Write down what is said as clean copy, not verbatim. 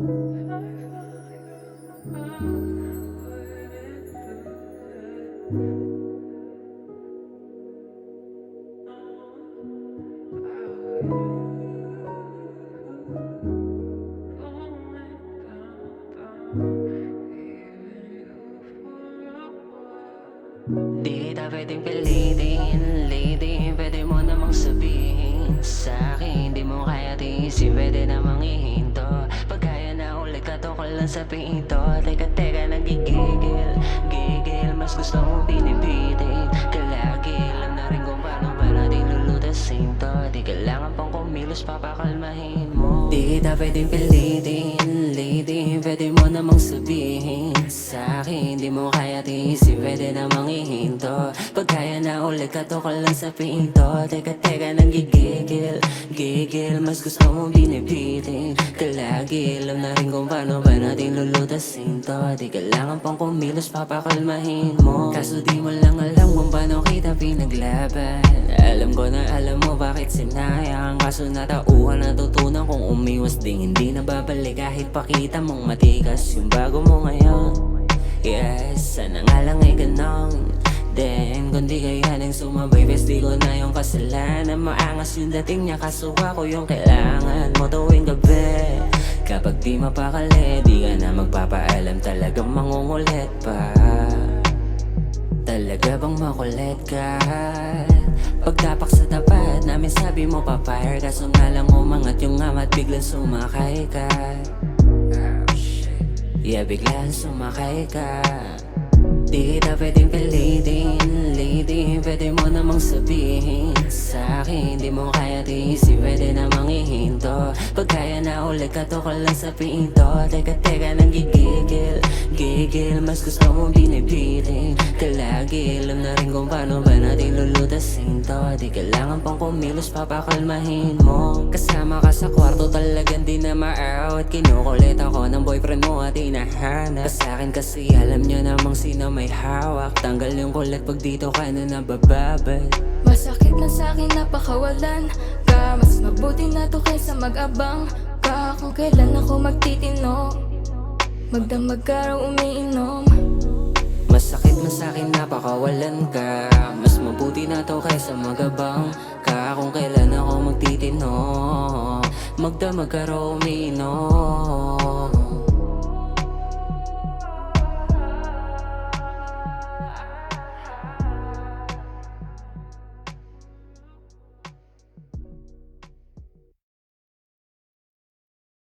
Di kita pwedeng pilitin, lady, pwede mo namang sabihin sa'kin, di mo kaya tiisin, pwede namang ihinto. Pag kaya na ulit katukol lang sa pinto. Teka, nagigigil, gigil, mas gusto mong pinipitin. Kalagi, alam na rin kung paano ba natin lulutasin to. Di kailangan pang kumilos, papakalmahin mo. Di kita pwedeng pilitin, lady, pwede mo namang sabihin sa'kin, di mo kaya tiisin, pwede namang ihinto. Pag kaya na ulit katukol lang sa pinto. Teka, nagigigil, gigil, mas gusto mong binibitin. Kalagi, alam na rin kung paano ba natin lulutasin to. Di kailangan pang kumilos, papakalmahin mo. Kaso di mo lang alam kung paano kita pinaglaban. Alam ko na alam mo bakit sinayang. Kaso natauhan, natutunan kung umiwas ding hindi na babalik. Kahit pakita mong matikas yung bago mo ngayon. Yes, sana nga lang ay ganun din. Kung di kaya nang sumabay, bes di ko na yung kasalanan. Maangas yung dating niya, kaso ako yung kailangan mo tuwing gabi. Kapag di mapakali, di ka na magpapaalam. Talagang mangungulit pa. Talaga bang makulit ka? Pagtapak sa tapat namin, sabi mo papayar. Kaso nga lang umangat yung amat, biglang sumakay ka. Yeah, biglang sumakay ka. Di kita pwedeng pilitin, lady, pwede mo namang sabihin sa'kin, di mo kaya tiisin, pwede namang ihinto. Pag kaya na ulit katukol lang sa pinto. Teka, nagigigil, gigil, mas gusto mong binibitin. Kalagi, alam na rin kung paano ba natin lulutasin to. Di kailangan pang kumilos, papakalmahin mo. Kasama ka sa kwarto, talagang di na ma-out. Kinukulit ako ng boyfriend mo at hinahanap sa akin kasi alam niya namang sino may hawak. Tanggal yung kulit pag dito ka na nabababad. Masakit na sa'kin napakawalan ka. Mas mabuti na to kaysa mag-abang ka. Kung kailan ako magtitino, magdamag ka raw umiinom. Masakit na sa'kin napakawalan ka. Mas mabuti na to kaysa magabang ka. Kung kailan ako magtitino, magdamag ka raw umiinom.